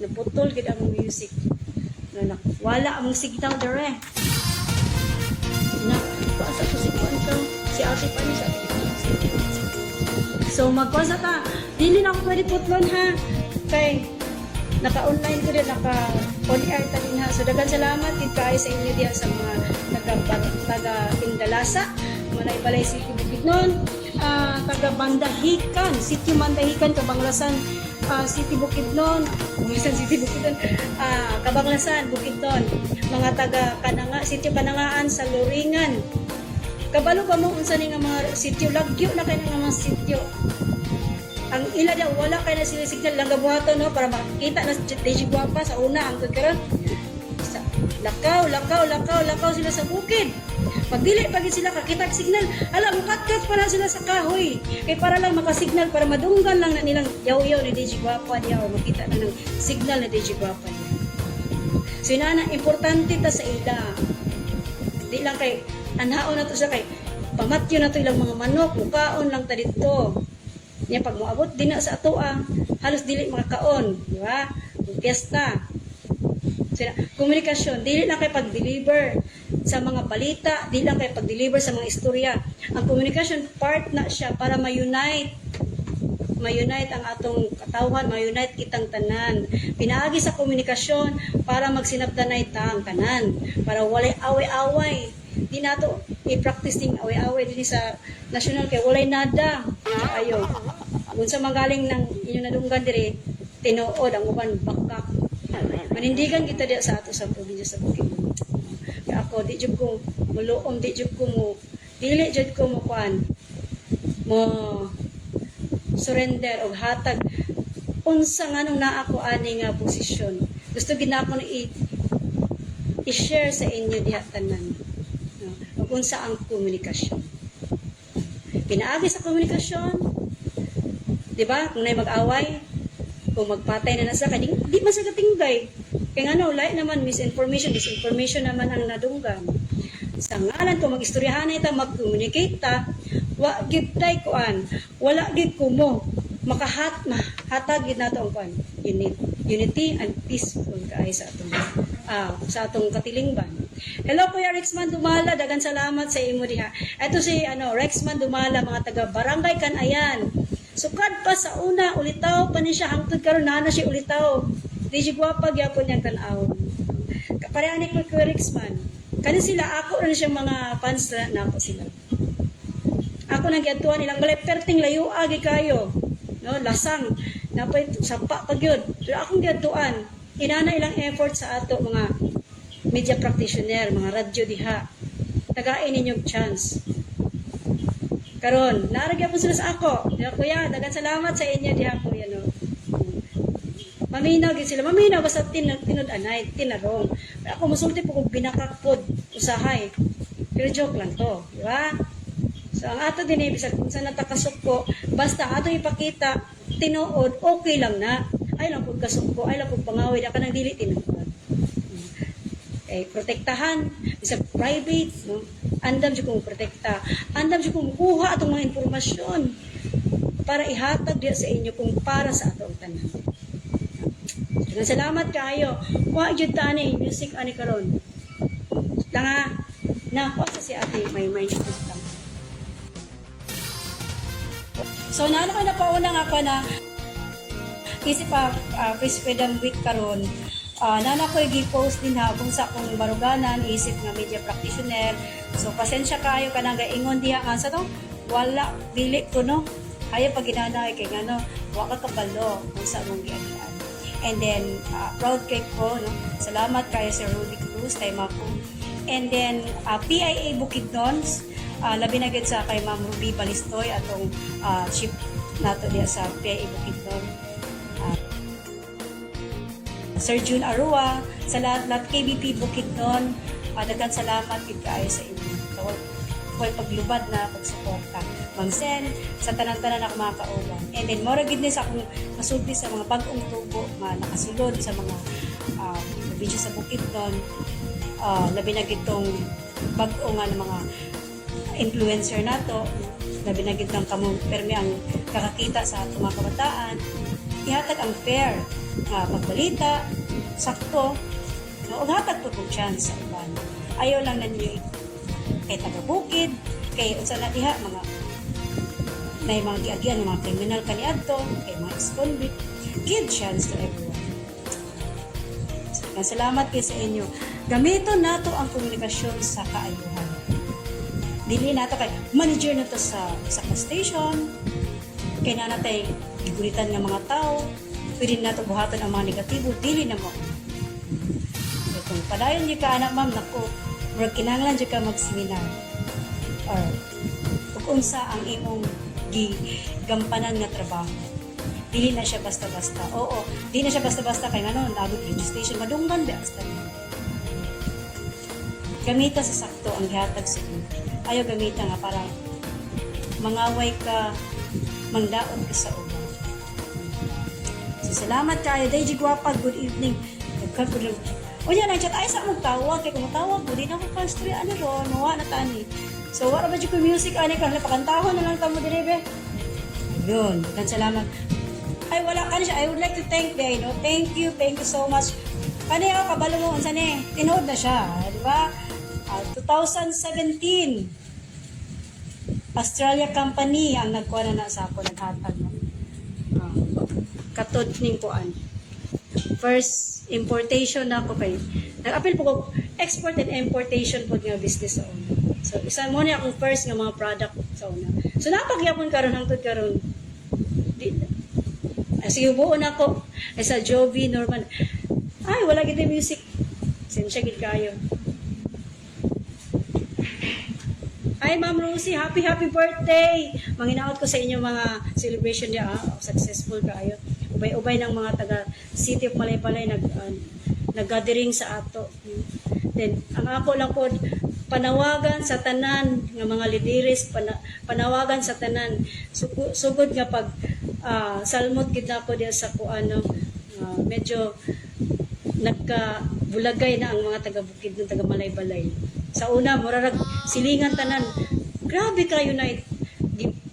naputol gid ang music. Wala among signal dere. Na, paasa ko si Kwanto. Si ate pa niya, si ate. So, magkwasa ta. Dili na ako pwede putlon ha. Kay, naka-online ko din, naka-on-air ta din ha. So, dagan salamat din kayo sa inyo diya sa mga taga-Indalasa, Manay-Balay City Bukidnon, taga-Bandahikan, Sitio Bandahikan, Kabanglasan, City Bukidnon, City Bukidnon, Kabanglasan, Bukidnon, mga taga-Kananga, Sitio Kanangaan, sa Luringan. Kabalo ba mo unsa ni nga mga sitio, lagyo na kayo nga mga sitio. Ang ila daw wala kay na sila signal lang gabuhaton no para makita na DJ Guapa sa una ang karon. Lakaw sila sa bukid. Pag dili pag sila kakita signal, ala mukat-kat pa na sila sa kahoy. Kay para lang makasignal para madunggan lang na nilang yaw-yaw ni DJ Guapa diya o makita na ng signal ni DJ Guapa diya. So inana importante ta sa ila. Di lang kay anhaon na to siya kay pamatyo na to ilang mga manok, mukaon lang ta dito. Nya pag moabot din na sa atoa, halos dili makakaon, di ba? Piyesta. Sila, komunikasyon, dili lang kay pag-deliver sa mga balita, dili lang kay pag-deliver sa mga istorya. Ang komunikasyon part na siya para ma-unite ang atong katawan, ma-unite kitang tanan. Pinaagi sa komunikasyon para magsinabdanay ta ang tanan, para walay away-away. Di nato i-practice ting away-away din sa national kay walay nada. Ayo. Kung sa magaling ng inyong nadunggan diri, tinuod ang uban bakak. Manindigan kita diya sa ato sa probinsya sa Bukidnon. Kaya ako di jud ko muluom, di jud ko mo dili jud ko mo kuan mo surrender og hatag unsa nganong naa ako ani nga posisyon. Gusto gid na ako i-share sa inyo diha tanan. Kung sa ang komunikasyon. Pinaagi sa komunikasyon, di ba? Kung na'y mag-away, kung magpatay na nasa ka, di man sa katingday. Kaya nga lahat naman, misinformation, disinformation naman ang nadunggan. Sa ngalan, kung mag-istoryahan na ito, mag-communicate ta, wala gid ko mo, makahatag gid nato ang kuan. Unity and peaceful kaay sa atong katilingban. Hello Kuya Rexman Dumala, dagan salamat sa imo diha. Ito si Rexman Dumala, mga taga Barangay Canayan. Sukad pa sa una, ulitaw pa ni siya hangtod karon na siya ulitaw. Di siya gwapa gyapon yang tan-aw. Kapareha ni Kuya Rexman. Kani sila ako na siya mga fans na ako sila. Ako nang giadtuan ilang balay perting layo agi kayo. No, lasang napay sapa pagyud. Pero akong giadtuan, inana ilang effort sa ato mga media practitioner, mga radyo diha. Tagain ninyo chance. Karon, naaragya po sila sa ako. Diha kuya, dagan salamat sa inyo diha kuya no. Maminaw gid sila. Maminaw basta tinud-anay, tinarong. Pero ako musulti po kung binakakpod usahay. Pero joke lang to, di ba? So ang ato din bisag kung saan natakasok ko, basta ang atong ipakita tinuod, okay lang na. Ay lang pud kasok ko, ay lang pud pangawid, ka nang dili tinuod. Protektahan sa private no, andam jud kong protekta, andam jud kong kuha atong mga impormasyon para ihatag diya sa inyo kung para sa atong tanan. Salamat kayo. Wa jud tani music ani karon. Tanga na ko sa si ate may lang. So naano ko na pauna nga pa na isip Free Freedom Week karon. Nana ko i-post din habang sa akong baruganan, isip nga media practitioner. So, pasensya kayo ka nang gaingon diha nga sa to. Wala, dili ko no. Kaya pag ginanay kay nga no, wala ka kabalo kung sa mong giagian. And then, proud kay ko, no. Salamat kayo sa Ruby Cruz, kay Mako. And then, PIA Bukidnon, labi na gid sa kay Ma'am Ruby Balistoy, atong chief nato diha sa PIA Bukidnon. Sir June Arua, sa lahat KBP Bukidnon, daghang salamat gid kayo sa inyo. So, paglubad na pagsuporta. Ma'am Sen, sa tanan-tanan ako mga kauban. And then, mora gid ni sa akong masulti sa mga bagong tubo nga nakasulod sa mga probinsya sa Bukidnon. Labi na gid tong bag-o nga ng mga influencer nato. Labi na gid kang permi ang kakakita sa atong mga kabataan. Ihatag ang fair pagbalita, sakto, no, hatag po kong chance sa uban. Ayaw lang na ninyo kay taga-bukid, kay unsa na diha, mga may mga giagyan, mga criminal kaniadto, kay mga ex-convict, give chance to everyone. So, salamat kayo sa inyo. Gamiton nato ang komunikasyon sa kaayuhan. Dili nato kay manager na to sa station, kay na natay gigulitan nga mga tao, pwede nato buhaton ang mga negatibo, dili na mo. So, kung padayon niyo ka anak ma'am, naku, murag kinahanglan niyo ka mag-seminar. Or, kung unsa ang imong gigampanan nga trabaho. Dili na siya basta-basta. Oo, dili na siya basta-basta kay ngano, nabot registration, madunggan ba basta. Gamita sa sakto ang gihatag sa inyo. Ayaw gamita nga para mangaway ka, mangdaot ka sa uban. So, salamat kayo. Deji Guapa, good evening. O yan, ang chat ay sa mong tawag. Kaya kung matawag mo, di na ako pastor. Ano ron? Mawa na tani. So, wala ba dyan music? Ano ka? Napakantahon na lang tamo direbe. Yun. Dan salamat. Ay, wala ka na siya. I would like to thank you. No? Thank you so much. Kani ako, kabalo mo, unsa ni? Tinood na siya. Di ba? 2017. Australia Company ang nagkuha na sa ako, naghatag. No? Katod ning kuan. First importation na ako kay. Nag-appeal po ko, export and importation po nga business sa una. So, isa mo na akong first nga mga product sa una. So, napagyapon karon hangtod karon. Sige, buon ako. Ay, sa Jovi, Norman. Ay, wala gito music. Sinsya gid kayo. Ay, Ma'am Rosie, happy birthday! Manginaot ko sa inyo mga celebration niya. Successful kayo. Ubay-ubay ng mga taga City of Malaybalay nag-gathering sa ato. Then, ang ako lang po, panawagan sa tanan ng mga lideres, panawagan sa tanan. Sugod nga pag salmot gid ako diya sa kuano, medyo nagkabulagay na ang mga taga-bukid ng taga-Malaybalay. Sa una, murarag silingan tanan. Grabe kayo na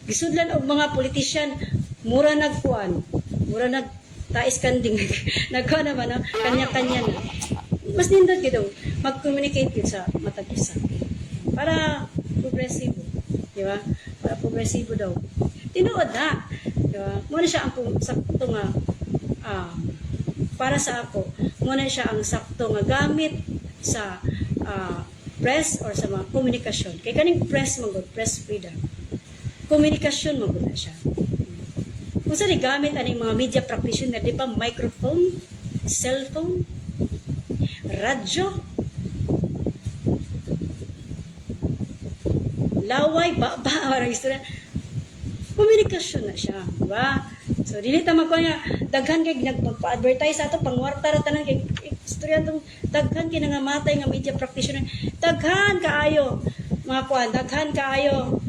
gisudlan og mga politician, mura nagkuan, mura nagtais kanding, nagkuha naman, kanya-kanya na. Mas nindot gid mag-communicate gid sa matag usa para progresibo, di ba? Para progresibo daw. Tinuod na, di ba? Muna siya ang sakto nga para sa ako, muna siya ang sakto nga gamit sa press or sa mga komunikasyon. Kay kaning press magud, press freedom. Komunikasyon magud na siya. Kung sa gamit aning mga media practitioner, di ba, microphone, cellphone, radyo, laway, parang istorya. Komunikasyon na siya, di ba? So, dili tama ko nga, daghan kay nagpa-advertise ato, pangwarta ra tanan kay istorya tong daghan kay nangamatay nga media practitioner. Daghan kaayo, mga kuan, daghan kaayo,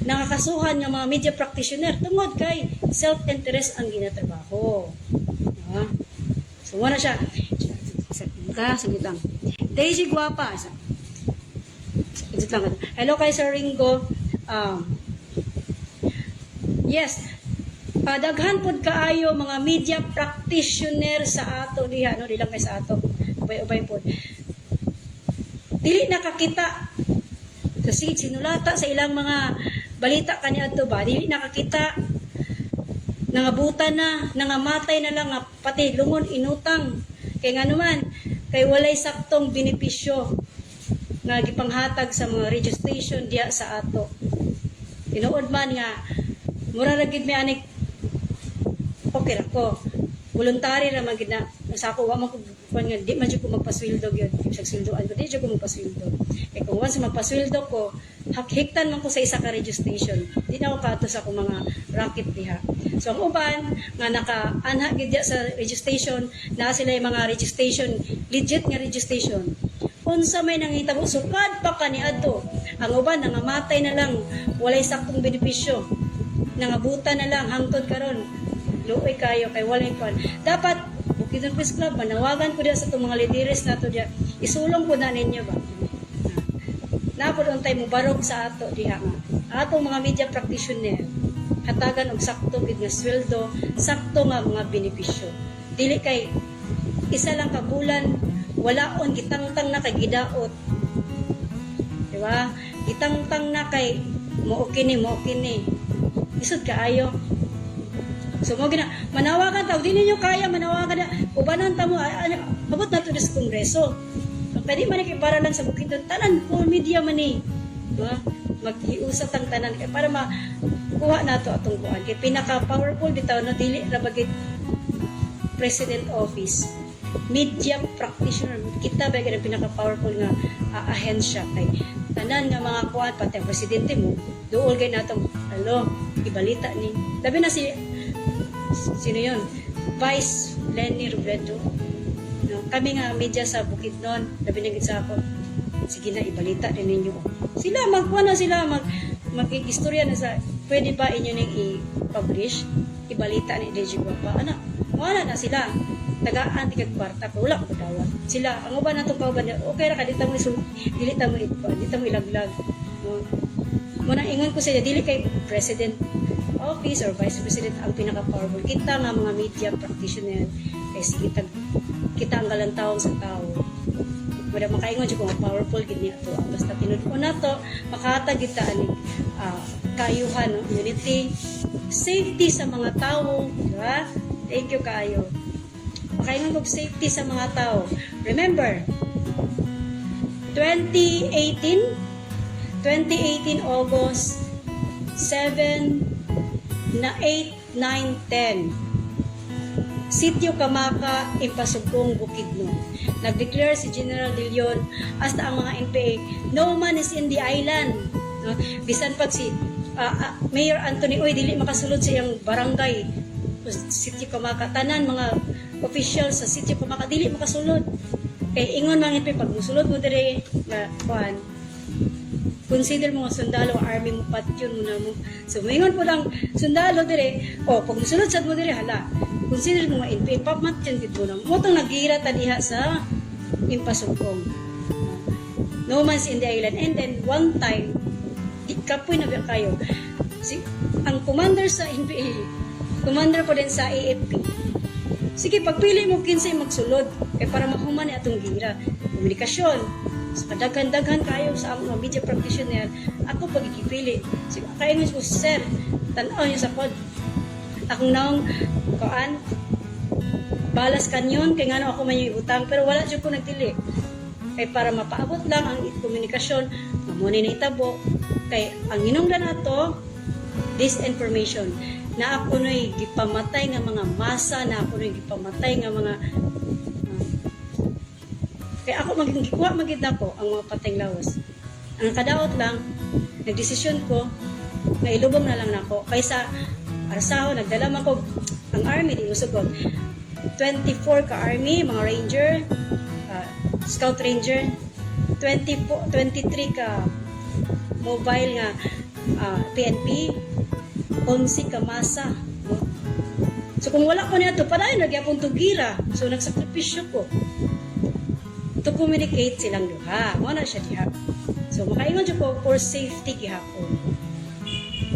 nakakasuhan ng mga media practitioner tungod kay self-interest ang ginatrabaho. Diba? So, wala siya. Sagit lang. Daisy Guapa. Sagit lang. Hello kay Sir Ringo. Yes. Daghan pod kaayo mga media practitioner sa ato diha, no, di lang kay sa ato. Ubay-ubay pod. Dili nakakita. Kasi sinulata sa ilang mga balita kaniadto ba, dili nakakita. Nangabutan na, nangamatay na lang, pati lungon inutang. Kay nga naman, kay walay saktong benepisyo nga gipanghatag sa mga registration diya sa ato. Tinuod man nga mura ra gid mi anik okay ra ko. Voluntary ra man gid na sa ako wa man ko nga di man jud ko magpasweldo gyud. Sa sweldoan ko di jud ko magpasweldo. Kay kung once magpasweldo ko, hiktan man ko sa isa ka registration. Di na ako kato sa akong mga racket diha. So ang uban nga naka-anha gid diya sa registration, na sila yung mga registration, legit nga registration. Unsa may nangitabo sukad pa kaniadto. Ang uban nangamatay na lang, walay saktong benepisyo. Nangabutan na lang hangtod karon. Luoy kayo kay walay kon. Dapat Bukidnon Press Club manawagan ko diya sa itong mga lideres nato diya. Isulong ko na ninyo ba. Napod untay mo barog sa ato diha nga. Atong mga media practitioner. hatagan og sakto gid nga sweldo, sakto nga mga benepisyo. Dili kay isa lang ka bulan walaon gitangtang na kay gidaot. Di ba? Gitangtang na kay mo kini. Isod kaayo. So mo gina manawagan taw dili niyo kaya manawagan na ubanan ta mo abot na to sa kongreso. Pwede man kay para lang sa Bukidnon tanan ko media man ni. Diba? Mag-iusap ang tanan kay para makuha nato atong kuan kay pinaka powerful bitaw na dili ra bagay president office. Media practitioner kita ba gyud pinaka powerful nga ahensya kay tanan nga mga kuan pati ang presidente mo duol kay natong ibalita ni labi na sino yun Vice Lenny Robredo no, kami nga media sa Bukidnon labi na gid sa ako sige na ibalita din ninyo sila magkuha na sila mag-istorya na sa pwede ba inyo ning i-publish ibalita ni DJ Guapa anak wala na sila tagaan tigag kwarta ko wala ko dawat sila ang uban natong kauban okay ra ka dito mo dili ta mo ilaglag no mo nang ingon ko sila dili kay president office or vice president ang pinaka powerful kita nga mga media practitioner kay sige kita ang galantawon sa tao wala makaingon jud kung powerful gid niya to basta tinud-on nato makahatag kita ani kaayuhan no? Unity safety sa mga tao di ba thank you kaayo makaingon kog safety sa mga tao remember 2018 August 7 na 8, 9, 10 Sitio Camacaa, Impasugpong, Bukidnon. Nag-declare si General De Leon hasta ang mga NPA, no man is in the island. No? Bisan pag si Mayor Anthony, dili makasulod sa iyang barangay, Sitio Camacaa, tanan mga officials sa Sitio Camacaa, dili makasulod. Kaya ingon mga NPA, pag musulod mo dire, consider mo nga sundalo, army mo, patyon mo na mo. So, maingon po lang, sundalo dire, pag musulod sad mo dire, hala, consider mo nga NPA, papmatyon dito na. Motong nagira tadiha sa Impasugpong. No man's in the island. And then, one time, kapoy na ba kayo, ang commander sa NPA, commander po din sa AFP, sige, pagpili mo kinsay magsulod, para mahuman ni atong gira. Komunikasyon, kadaghan kayo sa mga media practitioner, ako pagkikipili. Sige, kaya nga po, sir, tanaw niyo sa pod. Akong naong, balas kanyon, kaya nga ako man yung ibutang, pero wala siya ko nagdili. Kaya para mapaabot lang ang komunikasyon, mamuni na itabo, kaya ang inungdan na to, disinformation, na ako na'y gipamatay nga mga masa, na ako na'y gipamatay nga mga kaya ako magkuha magid nako ang mga pateng lawas. Ang kadaot lang nagdesisyon ko na ilubong na lang nako kaysa arasaho nagdala man ko ang army di usog ko 24 ka army mga ranger scout ranger 23 ka mobile nga PNP 11 ka masa no? So kung wala ko niya to padayon nagyapon to gira so nagsakripisyo ko to communicate silang duha. Mo na siya diha. So makaingon jud ko for safety gihapon.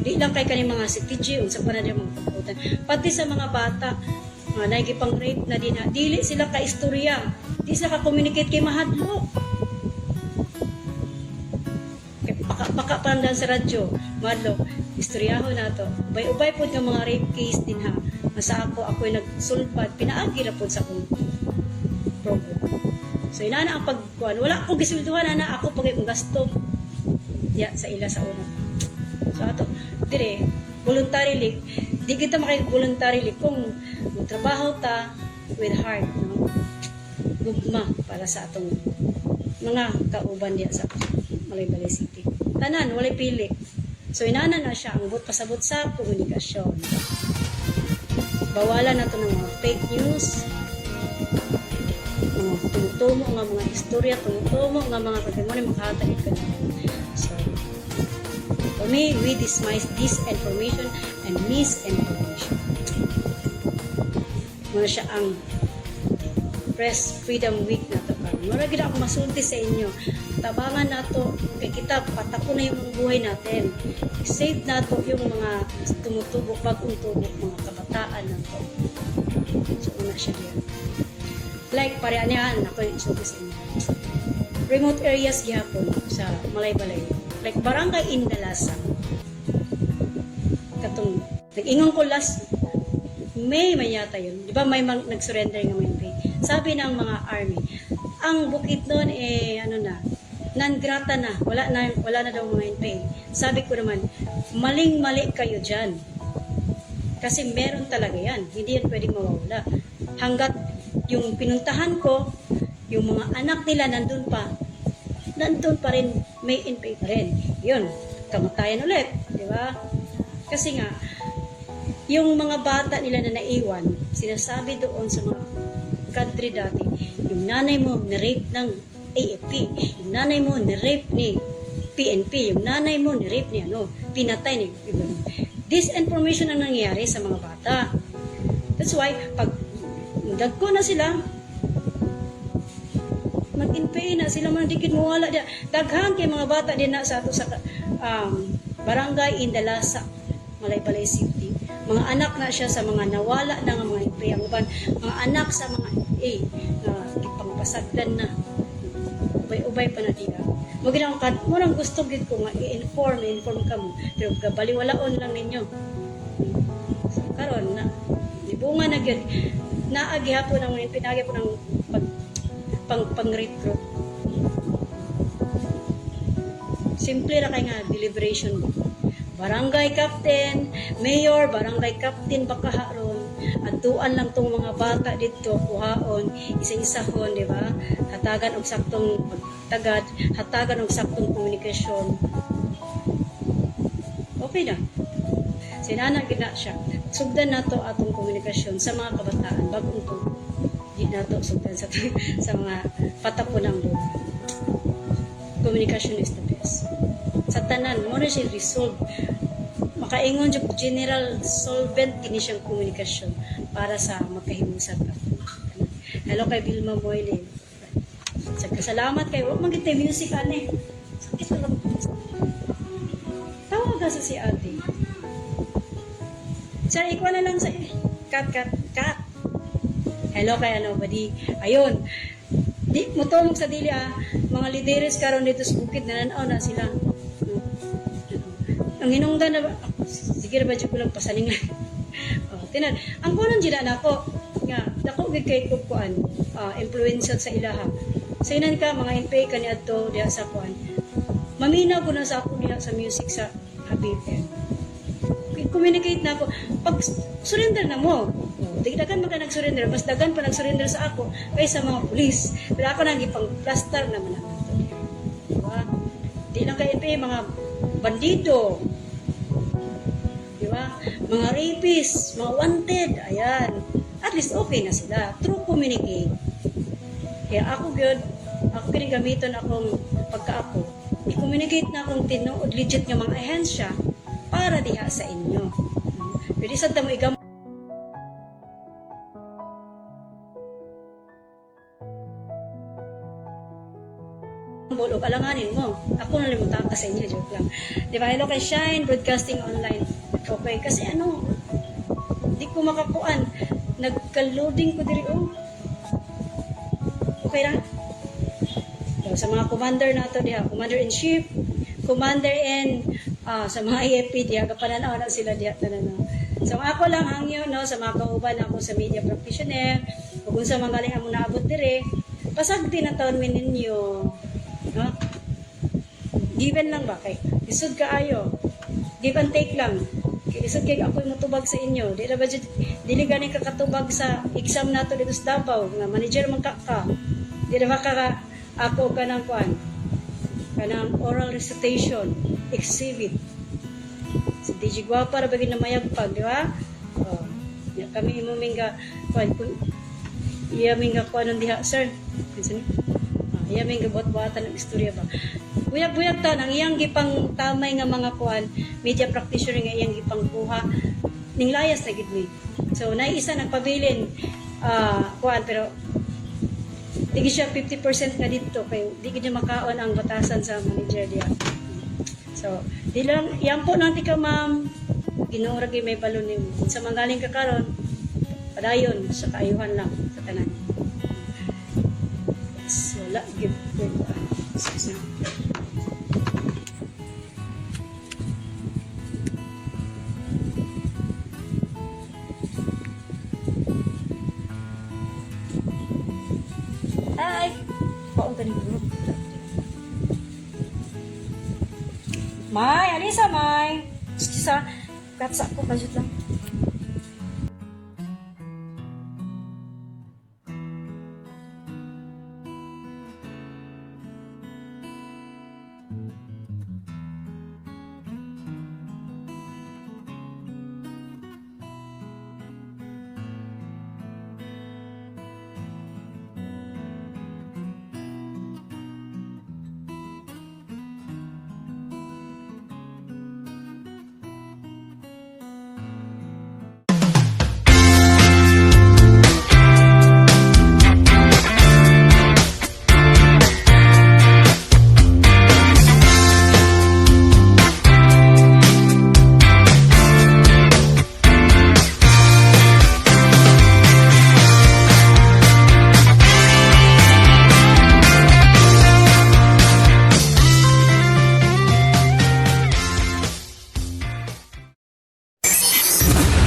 Di lang kay kani mga CTG unsa pa na di mga pagkutan. Pati sa mga bata nga nagipang rape na din dili sila ka istorya. Di sila ka communicate kay mahadlok. Kay baka pandan sa radyo, mahadlok. Istoryahon nato. Ubay-ubay pud nga mga rape case din ha. Masa ako'y nagsulpad pinaagi ra pud sa akong program. So inana ang pagkuhan. Wala akong gisulduhan na ako pag ikong gasto. Sa ila sa una. So ato, dire, voluntarily, di kita voluntarily kung magtrabaho ta with heart, no? Gugma para sa atong mga kauban diya sa Malaybalay City. Tanan, walay pili. So inana na siya ang pasabot sa komunikasyon. Bawalan na to ng mga fake news, tumutumo nga mga istorya, tumutumo nga mga kagano'n makahatagid ka na. So, for me, we dismiss disinformation and misinformation. Muna siya ang Press Freedom Week na ito. Muna gina ako masulti sa inyo. tabangan nato kay kita patako na yung buhay natin. Save nato yung mga tumutubok bagong tubok mga kabataan nato. So una siya diyan. Like pareha niyan ako yung isugi sa inyo. Remote areas gihapon sa Malay-Balay. Like Barangay Indalasan. Katong nag-ingon ko last May yata yun. Di ba may nag-surrender ng mga pay. Sabi ng mga army, ang bukid noon non-grata na. Wala na daw mga pay. Sabi ko naman, maling-mali kayo dyan. Kasi meron talaga yan. Hindi yan pwedeng mawawala. Hanggat yung pinuntahan ko, yung mga anak nila nandun pa rin, may pay pa rin. Yun, kamatayan ulit. Di ba? Kasi nga, yung mga bata nila na naiwan, sinasabi doon sa mga country dati, yung nanay mo na-rape ng AFP, yung nanay mo na-rape ni PNP, yung nanay mo na-rape ni pinatay ni disinformation ang nangyayari sa mga bata. That's why, pag dagko na sila, mag-inpay na sila man dikit mawala dia. Daghan kay mga bata din na sa ato sa Barangay Indalasa, Malay-Balay City. Mga anak na siya sa mga nawala na nga mga impay ang uban, mga anak sa mga na gipangpasagdan na ubay-ubay pa na diha. Mo ginang murang gusto gid ko nga i-inform ka mo, pero gabaliwalaon lang ninyo. So, karon na bunga na gyud naagi hapon ang pinagi po ng pang-recruit. Simple ra kay nga deliberation mo. Barangay captain, mayor, barangay captain baka haron. Atuan lang tong mga bata dito, kuhaon, isa-isahon, di ba? Hatagan og saktong pagtagad, hatagan og saktong komunikasyon. Okay na. Sinana gina siya. Sugdan nato atong komunikasyon sa mga kabataan bagong to. Di nato sugdan sa mga patapunang buhay. Communication is the best. Sa tanan mo na siya resolve. Makaingon yung general solvent kini siyang komunikasyon para sa makahimusat ka. Hello kay Vilma Moyle. Salamat kay wag magitay music ane. Sakit sa lang. Tawag sa si ate. Sir, ikaw na lang sa cut. Hello kay badi. Ayun. Di mo tumog sa dili mga lideres karon dito sa bukid nananaw na sila. Ang hinungdan na ba? Sige na ba dyan ko lang pasaningan. Tinan, ang kunan dyan ako, nga, dako gid kay kukuan, influential sa ilaha. Sa inan ka, mga NPA ka ni Adto, diha sa kuan. Maminaw ko na sa ako diha sa music sa Habib. Communicate na ako. Pag surrender na mo, tigdagan man ka nag-surrender, mas dagan pa nag-surrender sa ako kaysa mga pulis. Pero ako nang ipang-plaster naman ako. Diba? Di lang kay NPA, mga bandido, di ba? Mga rapists, mga wanted, ayan. At least okay na sila. Through communicate. Kaya ako ginagamitan akong pagka-ako. I-communicate na akong tinuod legit ng mga ahensya para diha sa inyo. Pwede sa tamo igam bulog alanganin mo. Ako na limutan ka sa inyo, joke lang. Di ba? Hello kay Shine Broadcasting Online. Okay, kasi di ko makakuan. Nagka-loading ko diri Okay lang. So, sa mga commander nato diha, commander-in-chief, commander-in sa mga AFP diha, kapananaw na sila diha tananaw. So ako lang hangyo sa mga kauban ako sa media practitioner, kung sa mga galing amo naabot dire, pasagdi na taon ninyo. No? Given lang ba kay isod kaayo, give and take lang kay isod kay ako mutubag sa inyo, di na ba dili gani ka katubag sa exam nato dito sa Davao nga manager man ka di na ba ka ako kanang kuan kanang oral recitation exhibit si DJ Guapa ra bagay na mayagpag, di ba? Kami imuminga kuan iya minga kuan diha sir kinsa iya may gabot-batan ng istorya ba. Buyag-buyag ta nang iyang gipang tamay nga mga kuan, media practitioner nga iyang gipang kuha ning layas na gid mi. So naay isa nagpabilin kuan pero Digi siya 50% nga dito kay di gid niya makaon ang batasan sa manager diya. So, di lang yan po nanti ka ma'am. Ginoo ra gyud may balon nimo. Sa manggaling ka karon, padayon sa kaayuhan lang sa tanan. Yes, wala gyud ko. Ay, paong ka dito. May, alisa, May. Sa katsa ko, kasut lang.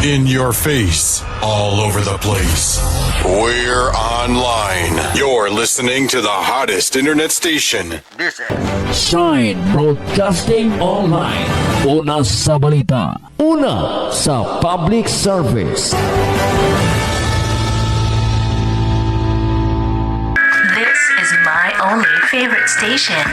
In your face, all over the place. We're online. You're listening to the hottest internet station. This is Shine Broadcasting Online. Una sa balita. Una sa public service. This is my only favorite station.